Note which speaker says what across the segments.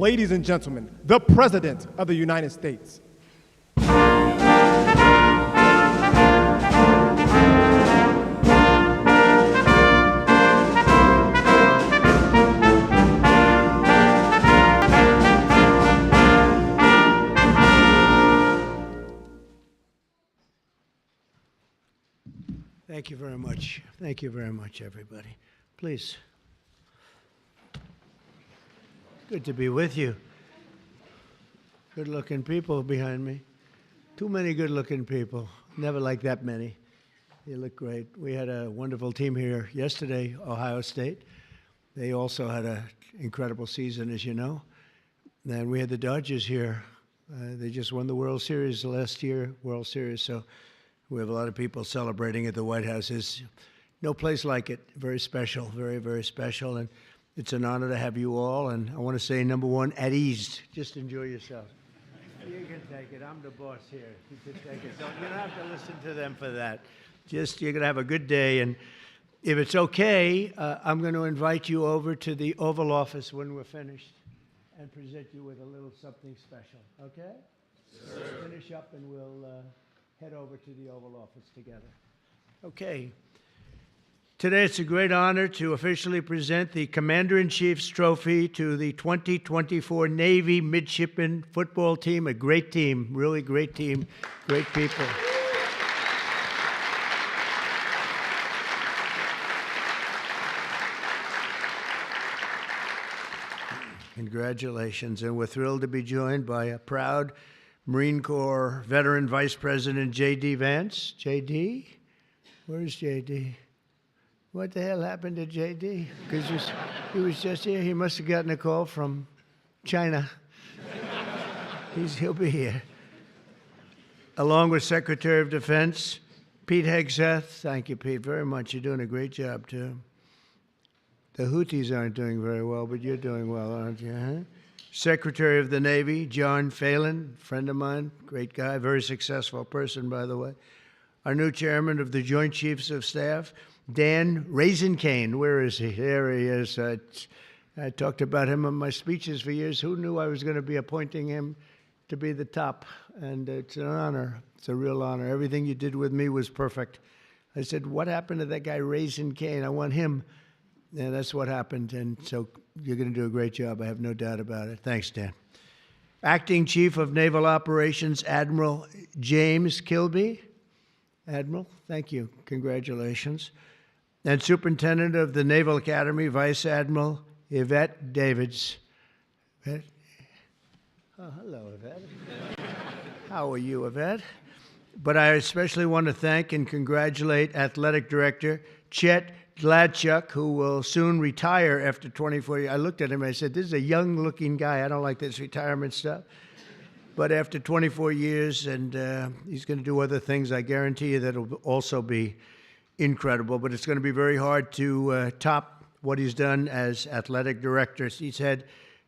Speaker 1: ladies and gentlemen, the President of the United States.
Speaker 2: Thank you very much. Thank you very much, everybody. Please. Good to be with you. Good-looking people behind me. Too many good-looking people. Never like that many. You look great. We had a wonderful team here yesterday, Ohio State. They also had an incredible season, as you know. And we had the Dodgers here. They just won the World Series last year, World Series. So we have a lot of people celebrating at the White House. There's no place like it. Very special, very, very special. And it's an honor to have you all. And I want to say, number one, at ease. Just enjoy yourself. You can take it. I'm the boss here. You can take it. You don't have to listen to them for that. Just, you're going to have a good day. And if it's okay, I'm going to invite you over to the Oval Office when we're finished and present you with a little something special. Okay? Sure. Let's finish up and we'll head over to the Oval Office together. Okay. Today it's a great honor to officially present the Commander-in-Chief's Trophy to the 2024 Navy Midshipmen football team. A great team, really great team, great people. Congratulations, and we're thrilled to be joined by a proud Marine Corps veteran Vice President J.D. Vance. J.D.? Where's J.D.? What the hell happened to J.D.? Because he was just here. He must have gotten a call from China. He'll be here. Along with Secretary of Defense Pete Hegseth. Thank you, Pete, very much. You're doing a great job, too. The Houthis aren't doing very well, but you're doing well, aren't you? Huh? Secretary of the Navy, John Phelan, friend of mine, great guy, very successful person, by the way. Our new chairman of the Joint Chiefs of Staff, Dan Raisin-Cane. Where is he? There he is. I talked about him in my speeches for years. Who knew I was going to be appointing him to be the top? And it's an honor. It's a real honor. Everything you did with me was perfect. I said, what happened to that guy Raisin-Cane? I want him. And that's what happened. And so you're going to do a great job. I have no doubt about it. Thanks, Dan. Acting Chief of Naval Operations, Admiral James Kilby. Admiral, thank you. Congratulations. And Superintendent of the Naval Academy, Vice Admiral Yvette Davids. Yvette? Oh, hello, Yvette. How are you, Yvette? But I especially want to thank and congratulate Athletic Director Chet Gladchuk, who will soon retire after 24 years. I looked at him and I said, this is a young-looking guy. I don't like this retirement stuff. But after 24 years, and he's going to do other things, I guarantee you that will also be incredible. But it's going to be very hard to top what he's done as athletic director. He's had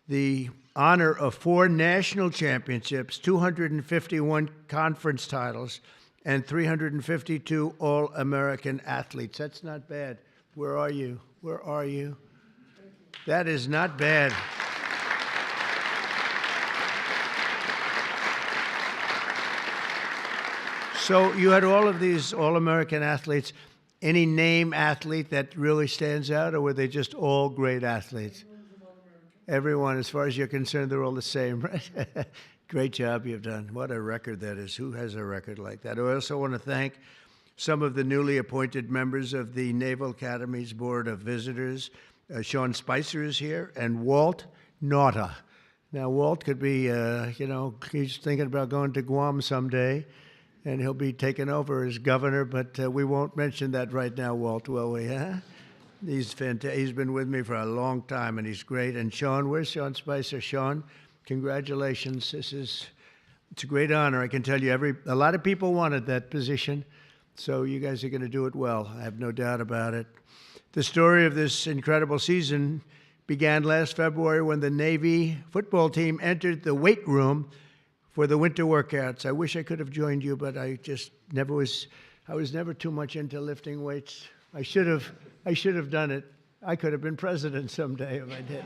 Speaker 2: the honor of 4 national championships, 251 conference titles, and 352 All-American athletes. That's not bad. Where are you? Where are you? That is not bad. So you had all of these All-American athletes. Any name athlete that really stands out, or were they just all great athletes? Everyone, as far as you're concerned, they're all the same, right? Great job you've done. What a record that is. Who has a record like that? I also want to thank some of the newly appointed members of the Naval Academy's Board of Visitors. Sean Spicer is here, and Walt Nauta. Now, Walt could be, he's thinking about going to Guam someday, and he'll be taken over as governor, but we won't mention that right now, Walt, will we, huh? He's fantastic. He's been with me for a long time, and he's great. And Sean, where's Sean Spicer? Sean, congratulations. It's a great honor. I can tell you, a lot of people wanted that position, so you guys are going to do it well. I have no doubt about it. The story of this incredible season began last February when the Navy football team entered the weight room for the winter workouts. I wish I could have joined you, but I just never was. I was never too much into lifting weights. I should have done it. I could have been president someday if I did.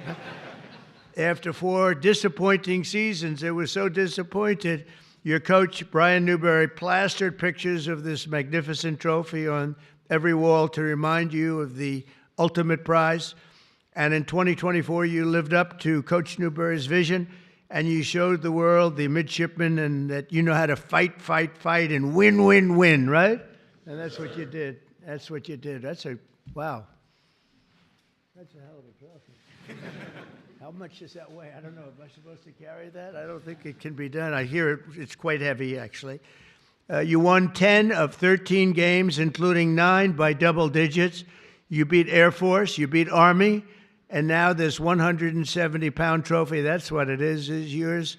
Speaker 2: After 4 disappointing seasons, it was so disappointed, your coach, Brian Newberry, plastered pictures of this magnificent trophy on every wall to remind you of the ultimate prize. And in 2024, you lived up to Coach Newberry's vision, and you showed the world, the midshipmen, and that you know how to fight, fight, fight, and win, win, win, right? And that's what you did. That's what you did. Wow. That's a hell of a trophy. How much does that weigh? I don't know. Am I supposed to carry that? I don't think it can be done. I hear it's quite heavy, actually. You won 10 of 13 games, including 9 by double digits. You beat Air Force, you beat Army, and now this 170-pound trophy, that's what it is yours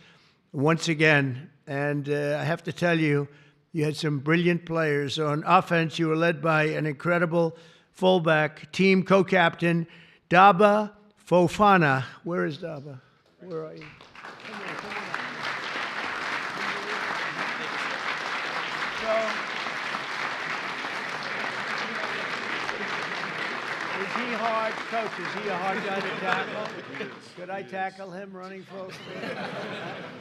Speaker 2: once again. And I have to tell you, you had some brilliant players. On offense, you were led by an incredible fullback, team co-captain, Daba Fofana. Where is Daba? Where are you? Come here, come on. So, is he hard, Coach? Is he a hard guy to tackle? Could I tackle him running full speed?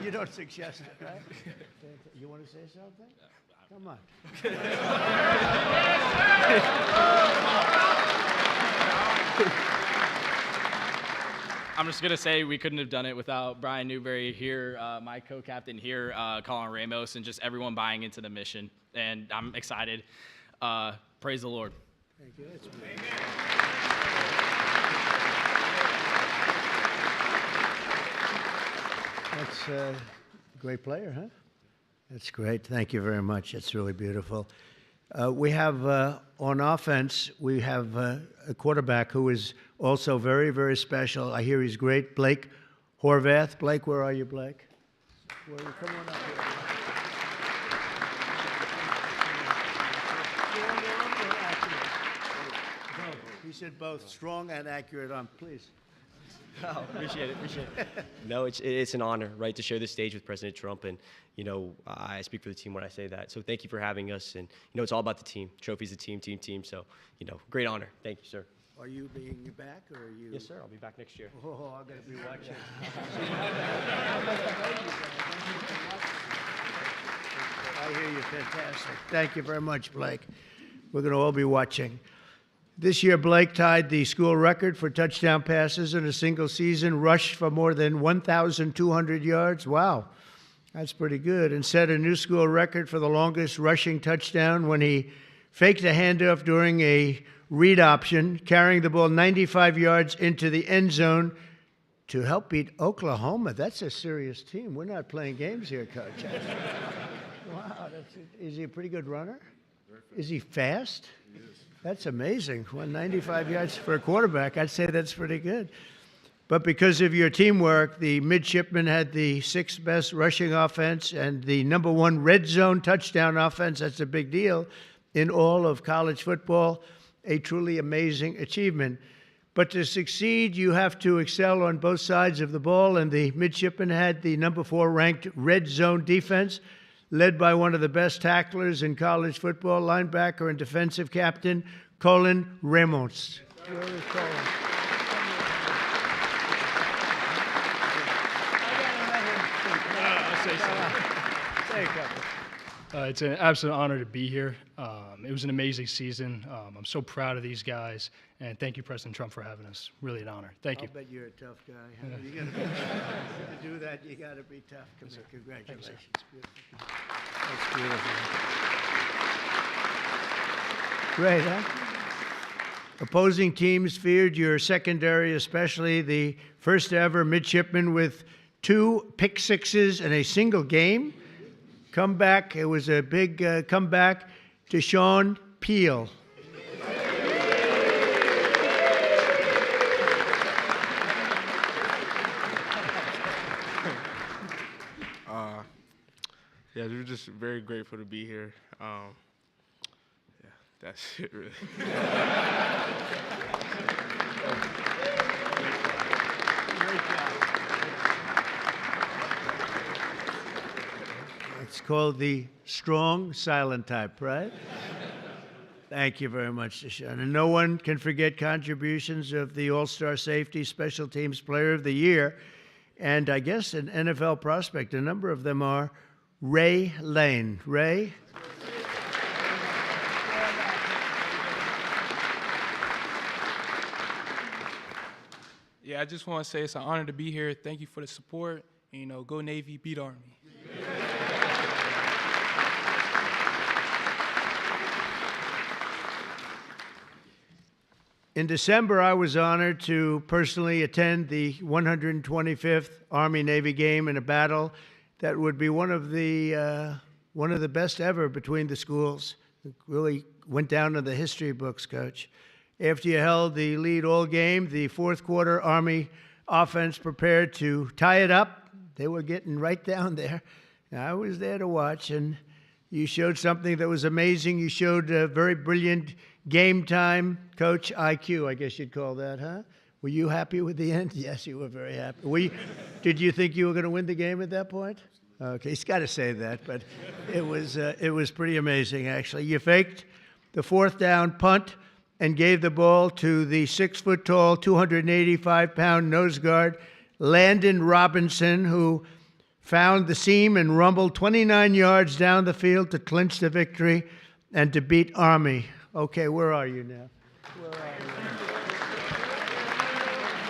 Speaker 2: You don't suggest it, right? You want to say something? Come on.
Speaker 3: I'm just going to say we couldn't have done it without Brian Newberry here, my co-captain here, Colin Ramos, and just everyone buying into the mission. And I'm excited. Praise the Lord.
Speaker 2: Thank you. That's a great player, huh? That's great. Thank you very much. That's really beautiful. We have, on offense, we have a quarterback who is also very, very special. I hear he's great. Blake Horvath. Blake, where are you, Blake? Come on up here. He said both strong and accurate on, please.
Speaker 4: Oh, appreciate it. No, it's an honor, right, to share this stage with President Trump, and I speak for the team when I say that. So thank you for having us, and it's all about the team. Trophy's the team. So great honor. Thank you, sir.
Speaker 2: Are you being back, or are you?
Speaker 4: Yes, sir. I'll be back next year.
Speaker 2: Oh, I'm gonna be watching. I hear you. Fantastic. Thank you very much, Blake. We're gonna all be watching. This year, Blake tied the school record for touchdown passes in a single season, rushed for more than 1,200 yards. Wow, that's pretty good. And set a new school record for the longest rushing touchdown when he faked a handoff during a read option, carrying the ball 95 yards into the end zone to help beat Oklahoma. That's a serious team. We're not playing games here, Coach. Wow, is he a pretty good runner? Is he fast? He is. That's amazing. 195 yards for a quarterback. I'd say that's pretty good. But because of your teamwork, the Midshipmen had the 6th best rushing offense and the #1 red zone touchdown offense. That's a big deal in all of college football. A truly amazing achievement. But to succeed, you have to excel on both sides of the ball, and the Midshipmen had the #4 ranked red zone defense, led by one of the best tacklers in college football, linebacker and defensive captain, Colin Ramos. Where is Colin?
Speaker 5: I'll say something. It's an absolute honor to be here. It was an amazing season. I'm so proud of these guys, and thank you, President Trump, for having us. Really an honor. Thank you.
Speaker 2: I'll bet you're a tough guy. Huh? You gotta be to do that, you got to be tough. Congratulations. Beautiful. That's beautiful. Great, huh? Opposing teams feared your secondary, especially the first ever midshipman with 2 pick sixes in a single game. Comeback, it was a big comeback to Sean Peel.
Speaker 6: Yeah, we're just very grateful to be here. Yeah, that's it, really.
Speaker 2: It's called the strong silent type, right? Thank you very much, Deshaun. And no one can forget contributions of the All-Star Safety Special Teams Player of the Year, and I guess an NFL prospect. A number of them are Ray Lane. Ray?
Speaker 7: Yeah, I just want to say it's an honor to be here. Thank you for the support. And, go Navy, beat Army.
Speaker 2: In December, I was honored to personally attend the 125th Army-Navy game in a battle that would be one of the best ever between the schools. It really went down to the history books, Coach. After you held the lead all game, the fourth quarter Army offense prepared to tie it up. They were getting right down there. I was there to watch, and you showed something that was amazing. You showed a very brilliant game time, Coach IQ, I guess you'd call that, huh? Were you happy with the end? Yes, you were very happy. Did you think you were going to win the game at that point? Okay, he's got to say that, but it was pretty amazing, actually. You faked the fourth down punt and gave the ball to the 6-foot-tall, 285-pound nose guard, Landon Robinson, who found the seam and rumbled 29 yards down the field to clinch the victory and to beat Army. Okay, where are you now? Where are you?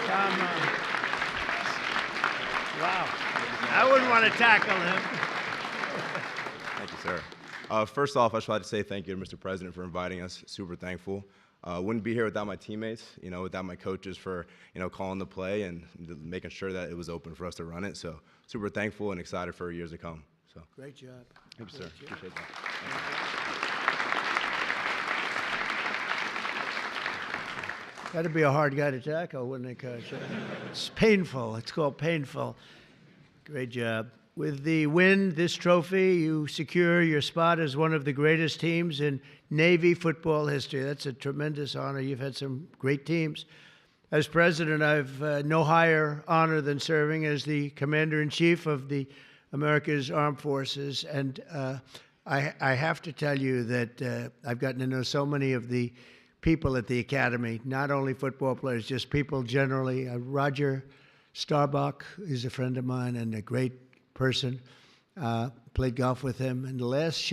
Speaker 2: Come on. Wow. I wouldn't want to tackle him.
Speaker 8: Thank you, sir. First off, I just wanted to say thank you to Mr. President for inviting us. Super thankful. Wouldn't be here without my teammates, without my coaches for, calling the play and making sure that it was open for us to run it. So super thankful and excited for years to come. So
Speaker 2: Great job.
Speaker 8: thank you, sir. Appreciate that.
Speaker 2: That'd be a hard guy to tackle, wouldn't it, Coach? It's painful. It's called painful. Great job. With the win, this trophy, you secure your spot as one of the greatest teams in Navy football history. That's a tremendous honor. You've had some great teams. As president, I've no higher honor than serving as the commander-in-chief of the America's Armed Forces. And I have to tell you that I've gotten to know so many of the people at the academy, not only football players, just people generally. Roger Starbuck is a friend of mine and a great person. Played golf with him. And the last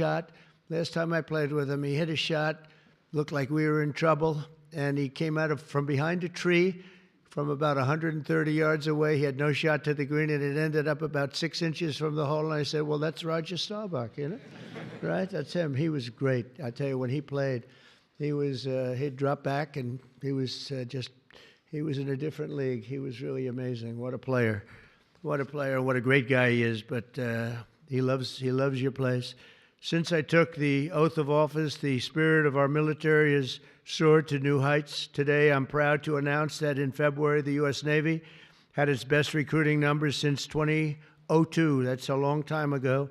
Speaker 2: time I played with him, he hit a shot, looked like we were in trouble, and he came out from behind a tree from about 130 yards away. He had no shot to the green, and it ended up about 6 inches from the hole. And I said, well, that's Roger Starbuck, right? That's him. He was great. I tell you, when he played, he'd drop back, and he was in a different league. He was really amazing. What a player. What a player, what a great guy he is, but he loves your place. Since I took the oath of office, the spirit of our military has soared to new heights. Today, I'm proud to announce that in February, the U.S. Navy had its best recruiting numbers since 2002. That's a long time ago.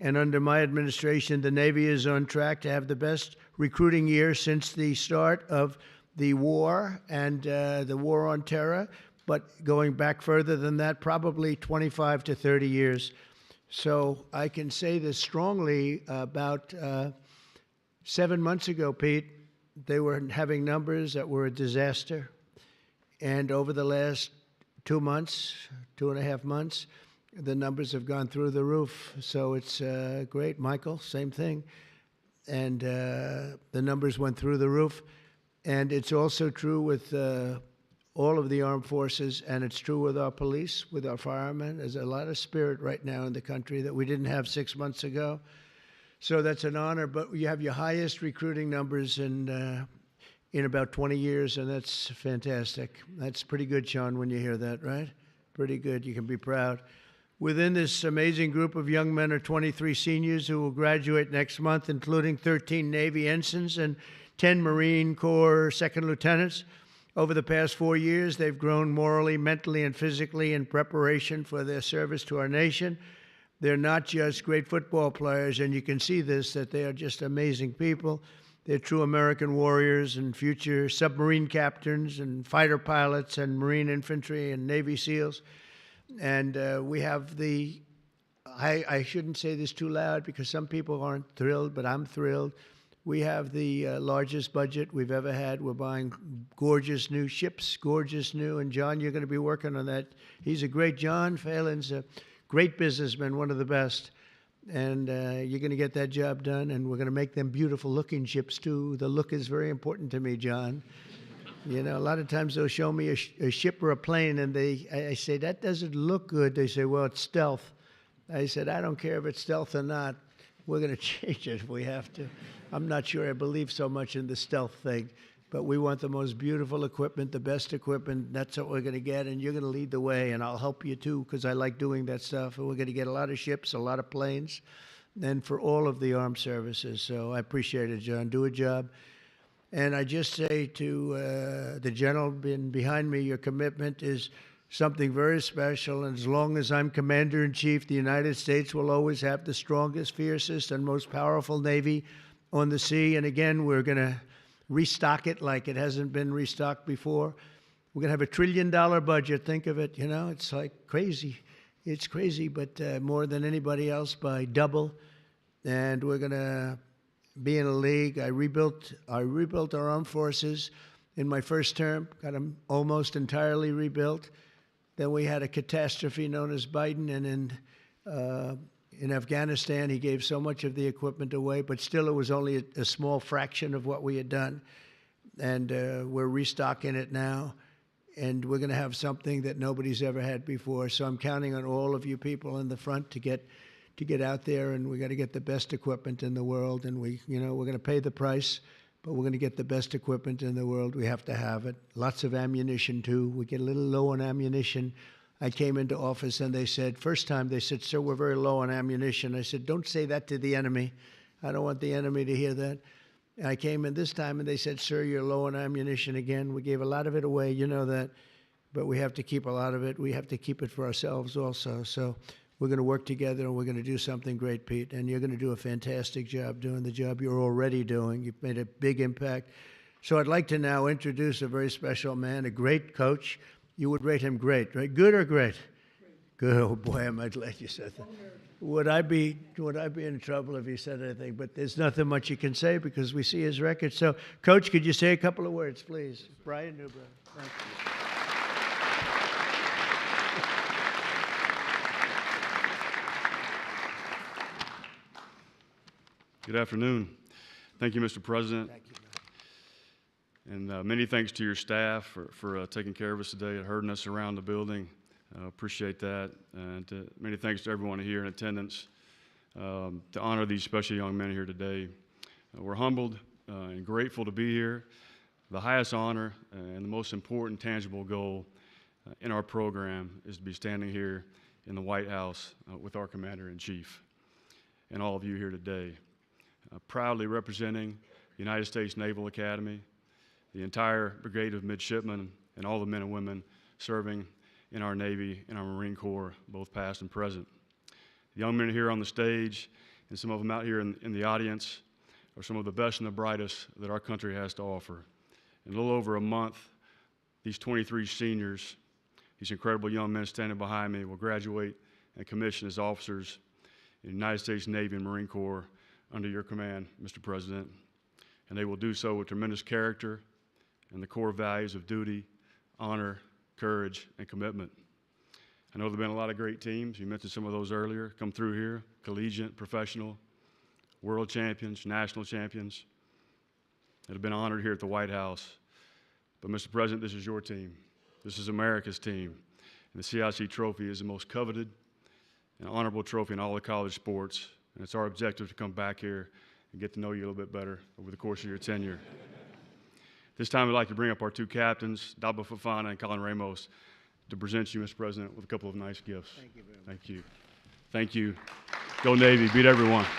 Speaker 2: And under my administration, the Navy is on track to have the best recruiting year since the start of the war and the war on terror. But going back further than that, probably 25 to 30 years. So I can say this strongly. About 7 months ago, Pete, they were having numbers that were a disaster. And over the last 2 months, 2.5 months, the numbers have gone through the roof. So it's great. Michael, same thing. And the numbers went through the roof. And it's also true with all of the armed forces, and it's true with our police, with our firemen. There's a lot of spirit right now in the country that we didn't have 6 months ago. So that's an honor, but you have your highest recruiting numbers in about 20 years, and that's fantastic. That's pretty good, Sean, when you hear that, right? Pretty good. You can be proud. Within this amazing group of young men are 23 seniors who will graduate next month, including 13 Navy ensigns and 10 Marine Corps second lieutenants. Over the past 4 years, they've grown morally, mentally, and physically in preparation for their service to our nation. They're not just great football players, and you can see this, that they are just amazing people. They're true American warriors and future submarine captains and fighter pilots and Marine infantry and Navy SEALs. And we have I shouldn't say this too loud because some people aren't thrilled, but I'm thrilled. We have the largest budget we've ever had. We're buying gorgeous new ships, gorgeous new. And John, you're going to be working on that. He's a great, John Phelan's a great businessman, one of the best. And you're going to get that job done. And we're going to make them beautiful looking ships too. The look is very important to me, John. You know, a lot of times they'll show me a ship or a plane and I say, that doesn't look good. They say, well, it's stealth. I said, I don't care if it's stealth or not. We're going to change it if we have to. I'm not sure I believe so much in the stealth thing, but we want the most beautiful equipment, the best equipment. That's what we're going to get, and you're going to lead the way, and I'll help you too because I like doing that stuff. And we're going to get a lot of ships, a lot of planes, and for all of the armed services. So I appreciate it, John. Do a job. And I just say to the gentleman behind me, your commitment is something very special. And as long as I'm Commander-in-Chief, the United States will always have the strongest, fiercest, and most powerful Navy on the sea. And again, we're going to restock it like it hasn't been restocked before. We're going to have $1 trillion budget. Think of it, you know, it's like crazy. It's crazy, but more than anybody else by double. And we're going to be in a league. I rebuilt our armed forces in my first term, got them almost entirely rebuilt. Then we had a catastrophe known as Biden, and in Afghanistan, he gave so much of the equipment away, but still it was only a small fraction of what we had done. And we're restocking it now, and we're going to have something that nobody's ever had before. So I'm counting on all of you people in the front to get out there, and we got to get the best equipment in the world. And we're going to pay the price, but we're going to get the best equipment in the world. We have to have it. Lots of ammunition too. We get a little low on ammunition. I came into office and they said, first time they said, sir, we're very low on ammunition. I said, don't say that to the enemy. I don't want the enemy to hear that. And I came in this time and they said, sir, you're low on ammunition again. We gave a lot of it away, you know that, but we have to keep a lot of it. We have to keep it for ourselves also. So we're going to work together and we're going to do something great, Pete. And you're going to do a fantastic job doing the job you're already doing. You've made a big impact. So I'd like to now introduce a very special man, a great coach. You would rate him great, right? Good or great? Good. Oh boy, am I glad you said that. Would I be in trouble if he said anything? But there's nothing much you can say because we see his record. So, Coach, could you say a couple of words, please? Brian Newbrow. Thank you.
Speaker 9: Good afternoon. Thank you, Mr. President.
Speaker 2: Thank you.
Speaker 9: And many thanks to your staff for taking care of us today and herding us around the building. Appreciate that. And many thanks to everyone here in attendance to honor these special young men here today. We're humbled and grateful to be here. The highest honor and the most important tangible goal in our program is to be standing here in the White House with our Commander-in-Chief and all of you here today. Proudly representing the United States Naval Academy, the entire brigade of midshipmen, and all the men and women serving in our Navy and our Marine Corps, both past and present. The young men here on the stage and some of them out here in the audience are some of the best and the brightest that our country has to offer. In a little over a month, these 23 seniors, these incredible young men standing behind me, will graduate and commission as officers in the United States Navy and Marine Corps under your command, Mr. President. And they will do so with tremendous character and the core values of duty, honor, courage, and commitment. I know there have been a lot of great teams. You mentioned some of those earlier, come through here, collegiate, professional, world champions, national champions that have been honored here at the White House. But Mr. President, this is your team. This is America's team. And the CIC trophy is the most coveted and honorable trophy in all the college sports. And it's our objective to come back here and get to know you a little bit better over the course of your tenure. This time, I'd like to bring up our two captains, Dabo Fofana and Colin Ramos, to present you, Mr. President, with a couple of nice gifts.
Speaker 2: Thank you very much.
Speaker 9: Thank you. Thank you. Go Navy. Beat everyone.
Speaker 2: Wow,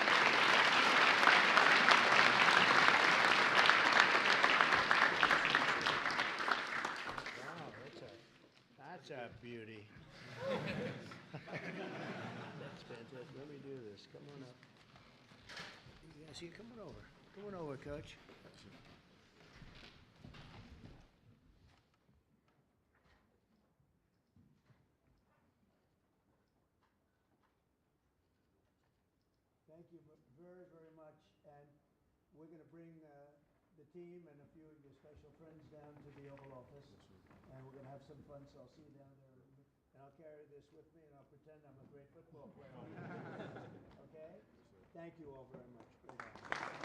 Speaker 2: that's a beauty. That's fantastic. Let me do this. Come on up. You guys here? Come on over. Come on over, Coach. Thank you very, very much. And we're going to bring the team and a few of your special friends down to the Oval Office. And we're going to have some fun, so I'll see you down there. And I'll carry this with me, and I'll pretend I'm a great football player. Okay? Thank you all very much. Great honor.